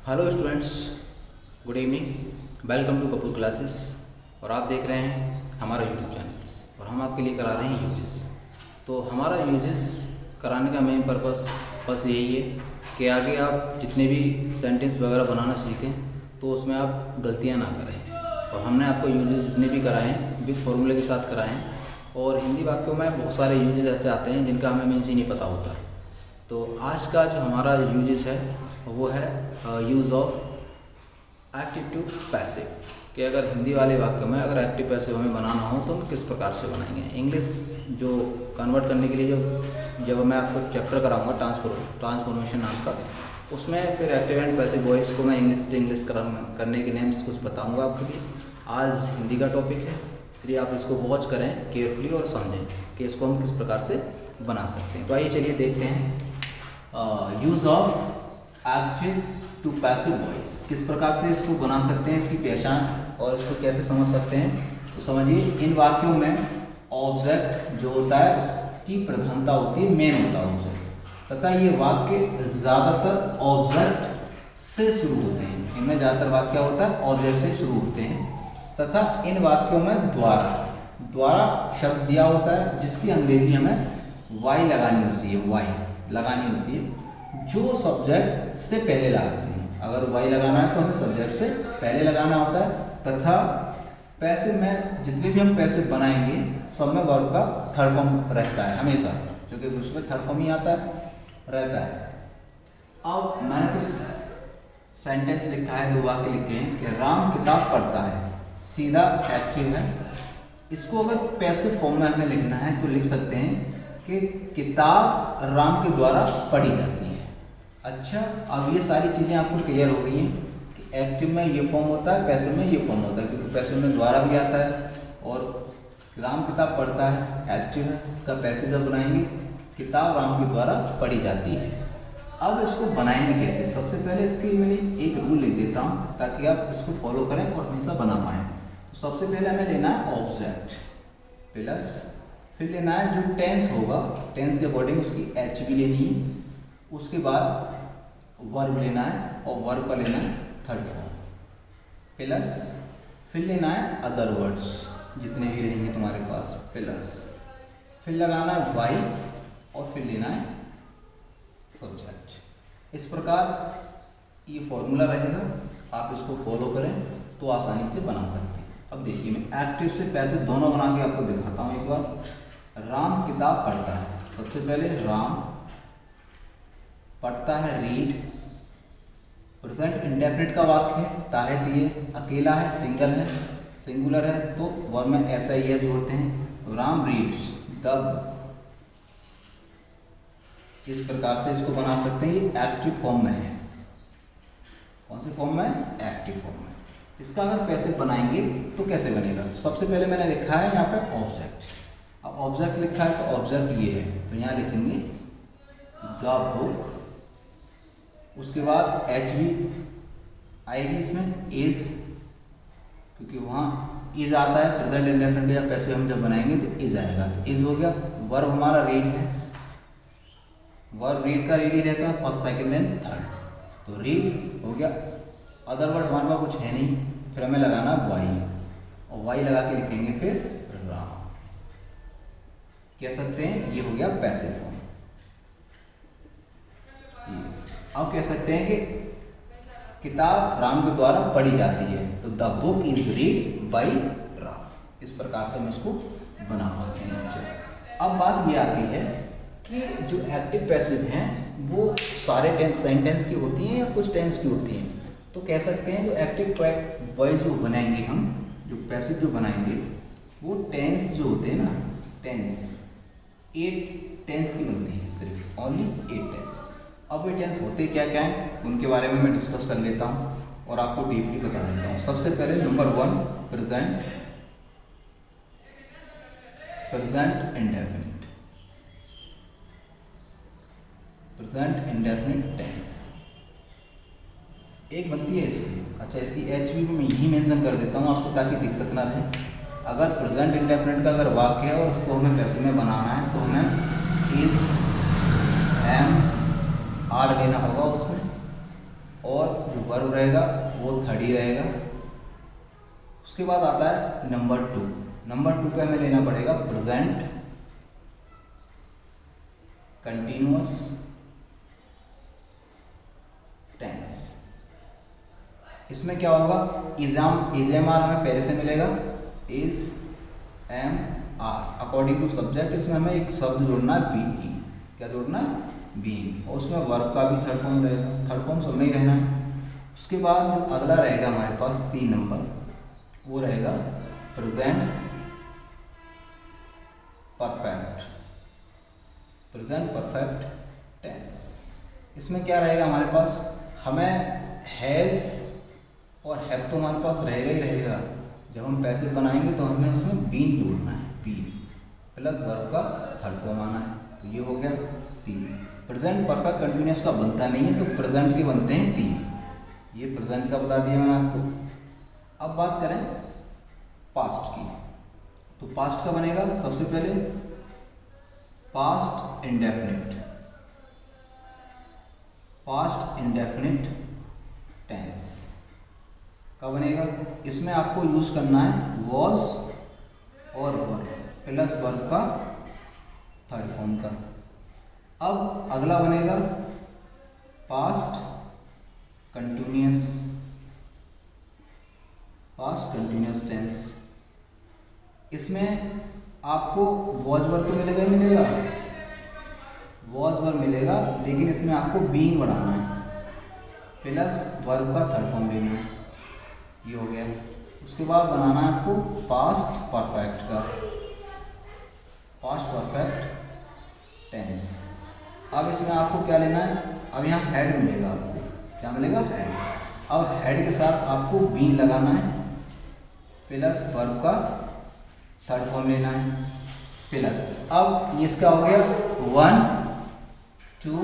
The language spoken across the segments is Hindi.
Hello students, good evening. Welcome to Kapoor classes. और आप देख रहे हैं हमारा यूट्यूब चैनल और हम आपके लिए करा रहे हैं यूजेस। तो हमारा यूजेस कराने का मेन पर्पस बस यही है कि आगे आप जितने भी सेंटेंस वगैरह बनाना सीखें तो उसमें आप गलतियां ना करें। और हमने आपको यूजेस जितने भी कराए हैं विद फॉर्मूले के साथ कराए हैं। और हिंदी वाक्यों में बहुत सारे यूजेस ऐसे आते हैं जिनका हमें मीन्स ही नहीं पता होता। तो आज का जो हमारा यूजेस है वो है use of active to passive. कि अगर हिंदी वाले वाक्यों में अगर एक्टिव पैसिव हमें बनाना हो तो हम किस प्रकार से बनाएंगे। इंग्लिश जो कन्वर्ट करने के लिए जब मैं आपको चैप्टर कराऊंगा ट्रांसफॉर्मेशन नाम का, उसमें फिर एक्टिव एंड पैसिव वॉइस को मैं इंग्लिश से इंग्लिश करने के नेम्स कुछ बताऊंगा आपके लिए। आज हिंदी का टॉपिक है, इसलिए आप इसको वॉच करें केयरफुली और समझें कि इसको हम किस प्रकार से बना सकते हैं। तो आइए चलिए देखते हैं use of active to passive voice किस प्रकार से इसको बना सकते हैं, इसकी पहचान और इसको कैसे समझ सकते हैं। तो समझिए, इन वाक्यों में ऑब्जेक्ट जो होता है उसकी प्रधानता होती है, मेन होता है ऑब्जेक्ट, तथा ये वाक्य ज़्यादातर ऑब्जेक्ट से शुरू होते हैं। इनमें ज़्यादातर वाक्य होता है ऑब्जेक्ट से शुरू होते हैं, तथा इन वाक्यों में द्वारा शब्द दिया होता है जिसकी अंग्रेजी हमें वाई लगानी होती है, वाई लगानी होती है जो सब्जेक्ट से पहले लगाते हैं। अगर वाई लगाना है तो हमें सब्जेक्ट से पहले लगाना होता है। तथा पैसिव में जितने भी हम पैसिव बनाएंगे सब में वर्ब का थर्ड फॉर्म रहता है हमेशा, क्योंकि उसमें थर्ड फॉर्म ही आता है रहता है। अब मैंने कुछ सेंटेंस लिखा है, 2 वाक्य लिखे हैं कि राम किताब पढ़ता है, सीधा एक्टिव है। इसको अगर पैसिव फॉर्म में हमें लिखना है तो लिख सकते हैं कि किताब राम के द्वारा पढ़ी जाती है। अच्छा, अब ये सारी चीज़ें आपको क्लियर हो गई हैं कि एक्टिव में ये फॉर्म होता है, पैसिव में ये फॉर्म होता है, क्योंकि पैसिव में द्वारा भी आता है। और राम किताब पढ़ता है एक्टिव है, इसका पैसिव जब बनाएंगे किताब राम के द्वारा पढ़ी जाती है। अब इसको बनाएंगे कैसे? सबसे पहले इसके मैंने एक रूल लिख देता हूँ ताकि आप इसको फॉलो करें और हमेशा बना पाएँ। तो सबसे पहले हमें लेना है ऑब्जेक्ट प्लस, फिर लेना है जो टेंस होगा, टेंस के अकॉर्डिंग उसकी एच भी लेनी है। उसके बाद वर्ब लेना है और वर्ब का लेना है थर्ड फॉर्म प्लस, फिर लेना है अदर वर्ड्स जितने भी रहेंगे तुम्हारे पास प्लस, फिर लगाना है वाई और फिर लेना है सब्जेक्ट। इस प्रकार ये फॉर्मूला रहेगा, आप इसको फॉलो करें तो आसानी से बना सकते हैं। अब देखिए, मैं एक्टिव से पैसिव दोनों बना के आपको दिखाता हूँ एक बार। राम किताब पढ़ता है, सबसे पहले राम पढ़ता है रीड, प्रेजेंट इंडेफिनिट का वाक्य है, ताहे दिए, अकेला है, सिंगल है, सिंगुलर है तो वर्ब में ऐसा ही जोड़ते हैं। Ram reads the book. इस प्रकार से इसको बना सकते हैं। ये एक्टिव फॉर्म में है। कौन से फॉर्म में? एक्टिव फॉर्म में। इसका अगर पैसिव बनाएंगे तो कैसे बनेगा? तो सबसे पहले मैंने लिखा है यहाँ पे ऑब्जेक्ट। अब ऑब्जेक्ट लिखा है तो ऑब्जेक्ट ये है, तो यहाँ लिखेंगे द बुक। उसके बाद एच भी आएगी इसमें, इज, क्योंकि वहाँ इज आता है प्रेजेंट इंडेफिनिट या पैसिव हम जब बनाएंगे तो इज आएगा, तो इज हो गया। वर्ब हमारा रीड है, वर्ब रीड का रीड ही रहता है फर्स्ट सेकंड एंड थर्ड, तो रीड हो गया। अदर वर्ड हमारे पास कुछ है नहीं, फिर हमें लगाना वाई और वाई लगा के लिखेंगे फिर राम। कह सकते हैं ये हो गया पैसिव फॉर्म। अब कह सकते हैं कि किताब राम के द्वारा पढ़ी जाती है, तो the book is read by Ram. इस प्रकार से हम इसको बना पाते हैं। अब बात ये आती है कि जो एक्टिव पैसिव हैं वो सारे टेंस सेंटेंस की होती हैं या कुछ टेंस की होती हैं। तो कह सकते हैं जो एक्टिव वॉइस जो बनाएंगे हम, जो पैसिव जो बनाएंगे वो टेंस जो होते हैं ना, टेंस 8 टेंस की बनती है, सिर्फ ओनली 8 टेंस। अब ये टेंस होते क्या क्या हैं उनके बारे में मैं डिस्कस कर लेता हूँ और आपको डीपली बता देता हूँ। सबसे पहले number 1 present indefinite, present indefinite tense एक बनती है इसकी। अच्छा, इसकी एच भी मैं यही मेंशन कर देता हूँ आपको ताकि दिक्कत ना रहे। अगर प्रेजेंट इंडेफिनिट का अगर वाक्य है और उसको हमें पैसिव में बनाना है तो हमें इज, एम, आर लेना होगा उसमें, और जो वर्ब रहेगा वो थर्ड ही रहेगा। उसके बाद आता है नंबर 2। नंबर 2 पे हमें लेना पड़ेगा प्रेजेंट कंटिन्यूअस टेंस। इसमें क्या होगा, इज एम आर हमें पहले से मिलेगा, is am are according to subject. इसमें हमें एक शब्द जोड़ना है बी, क्या जोड़ना है, बीइंग, और उसमें वर्ब का भी थर्ड फॉर्म रहेगा, थर्ड फॉर्म सब में ही रहना है। उसके बाद जो अगला रहेगा हमारे पास 3 नंबर, वो रहेगा present perfect, present perfect tense. इसमें क्या रहेगा हमारे पास, हमें हैज़ और हैव तो हमारे पास रहेगा ही रहेगा। जब हम पैसे बनाएंगे तो हमें उसमें बीन जोड़ना है, बीन प्लस वर्ब का थर्ड फॉर्म आना है। तो ये हो गया 3। प्रेजेंट परफेक्ट कंटिन्यूअस का बनता नहीं है, तो प्रेजेंट के बनते हैं 3। ये प्रेजेंट का बता दिया मैंने आपको। अब बात करें पास्ट की, तो पास्ट का बनेगा सबसे पहले past indefinite, past indefinite tense का बनेगा। इसमें आपको यूज करना है वॉज और वर प्लस वर्ब का थर्ड फॉर्म का। अब अगला बनेगा past continuous, past continuous tense. इसमें आपको वॉज वर तो मिलेगा ही मिलेगा, वॉज वर मिलेगा, लेकिन इसमें आपको बीइंग बढ़ाना है प्लस वर्ब का थर्ड फॉर्म लेना है। ये हो गया। उसके बाद बनाना है आपको पास्ट परफेक्ट का, पास्ट परफेक्ट टेंस। अब इसमें आपको क्या लेना है, अब यहाँ हेड मिलेगा, आपको क्या मिलेगा, हेड। अब हेड के साथ आपको बीन लगाना है प्लस वर्ब का थर्ड फॉर्म लेना है प्लस। अब इसका हो गया 1 2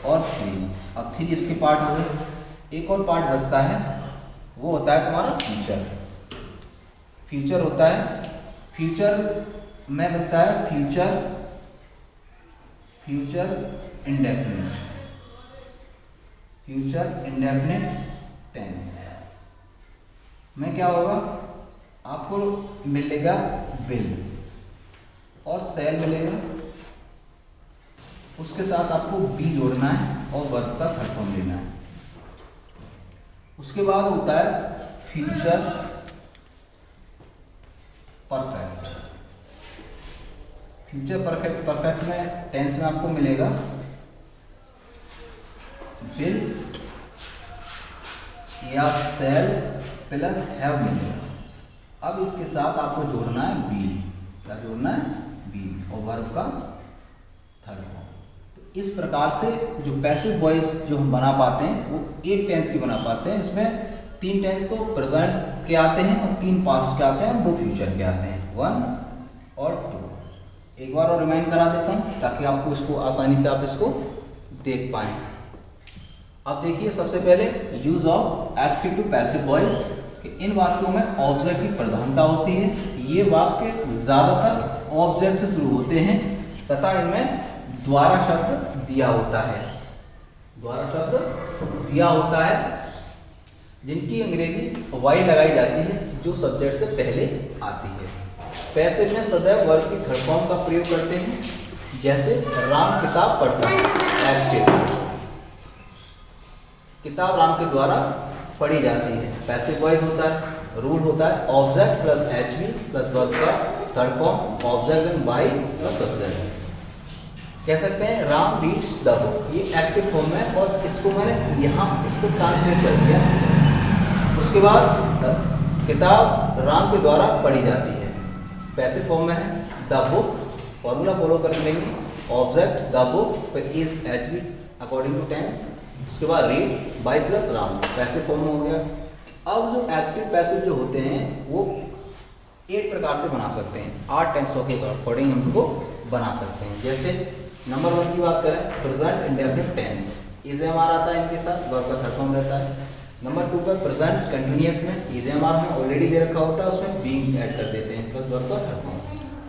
और 3। अब 3 इसके पार्ट हो गए। एक और पार्ट बचता है, वो होता है तुम्हारा फ्यूचर। फ्यूचर होता है, फ्यूचर में बनता है future, future indefinite, future indefinite tense में क्या होगा, आपको मिलेगा विल और सेल मिलेगा, उसके साथ आपको बी जोड़ना है और वर्ब का थर्ड फॉर्म लेना है। उसके बाद होता है future perfect. Future perfect, perfect में टेंस में आपको मिलेगा विल या सेल प्लस हैव मिलेगा। अब इसके साथ आपको जोड़ना है बी, क्या जोड़ना है, बी और वर्ब का थर्ड फॉर्म। तो इस प्रकार से जो पैसिव वॉइस जो हम बना पाते हैं वो 8 टेंस की बना पाते हैं। इसमें 3 टेंस तो प्रेजेंट के आते हैं और 3 पास्ट के आते हैं, 2 फ्यूचर के आते हैं, 1 और 2। एक बार और रिमाइंड करा देता हूँ ताकि आपको इसको आसानी से आप इसको देख पाएँ। अब देखिए सबसे पहले use of active passive voice. इन वाक्यों में ऑब्जेक्ट की प्रधानता होती है। ये वाक्य ज़्यादातर ऑब्जेक्ट से शुरू होते हैं तथा इनमें द्वारा शब्द दिया होता है, द्वारा शब्द दिया होता है जिनकी अंग्रेजी वाई लगाई जाती है जो सब्जेक्ट से पहले आती है। पैसिव में सदैव वर्ब की थर्ड फॉर्म का प्रयोग करते हैं, जैसे राम किताब पढ़ता है, एक्टिव, किताब राम के द्वारा पढ़ी जाती है, पैसिव वॉइस होता है। रूल होता है object plus HV plus verb का third form, object and by plus subject. कह सकते हैं राम रीड्स द बुक, ये एक्टिव फॉर्म है और इसको मैंने यहाँ इसको ट्रांसलेट कर दिया। उसके बाद किताब राम के द्वारा पढ़ी जाती है, पैसिव फॉर्म में है। द बुक फॉर्मूला फॉलो कर लेंगे, ऑब्जेक्ट द बुक फिर is HV according to tense. उसके बाद read by plus Ram, passive form हो गया। अब जो एक्टिव पैसिव जो होते हैं वो 8 प्रकार से बना सकते हैं, 8 टेंसों के अकॉर्डिंग हम उनको बना सकते हैं। जैसे नंबर 1 की बात करें, present indefinite tense, is am are आता है, इनके साथ वर्ब का थर्ड फॉर्म रहता है। नंबर 2 पर प्रेजेंट कंटिन्यूअस में इज एम आर हमें ऑलरेडी दे रखा होता है, उसमें बीइंग ऐड कर देते हैं प्लस वर्ब का थर्ड फॉर्म।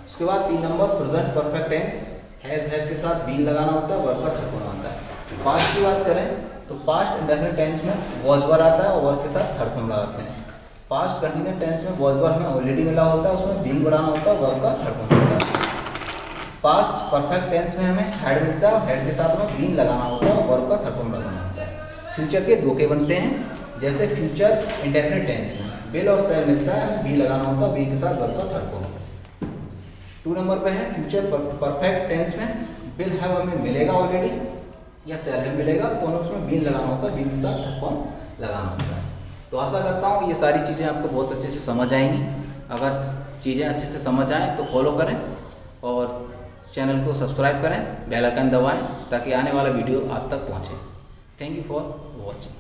उसके बाद 3 number present perfect tense, has have के साथ बीइंग लगाना होता है, वर्ब का थर्ड फॉर्म आता है। पास्ट की बात करें तो पास्ट इंडेफिनिट टेंस में वॉज वर आता है और वर्ब के साथ थर्ड फॉर्म लगाते हैं। पास्ट कंटिन्यूस टेंस में वॉज वर हमें ऑलरेडी मिला होता है, उसमें बीइंग बढ़ाना होता है, वर्ब का थर्ड फॉर्म मिलता है। पास्ट परफेक्ट टेंस में हमें हैड मिलता है, हेड के साथ में बीइंग लगाना होता है और वर्ब का थर्ड फॉर्म लगाना होता है। फ्यूचर के दो के बनते हैं, जैसे फ्यूचर इंडेफिनिट टेंस में विल और शैल मिलता है, हमें बी लगाना होता है, बी के साथ वर्ब का थर्ड फॉर्म। 2 नंबर पे है फ्यूचर परफेक्ट टेंस में विल हैव हमें मिलेगा ऑलरेडी या शैल हैव मिलेगा, तो हमें उसमें बीन लगाना होता है, बीन के साथ थर्ड फॉर्म लगाना होता है। तो आशा करता हूँ ये सारी चीज़ें आपको बहुत अच्छे से समझ आएंगी। अगर चीज़ें अच्छे से समझ आएँ तो फॉलो करें और चैनल को सब्सक्राइब करें, बेल आइकन दबाएं ताकि आने वाला वीडियो आप तक पहुँचे। Thank you for watching.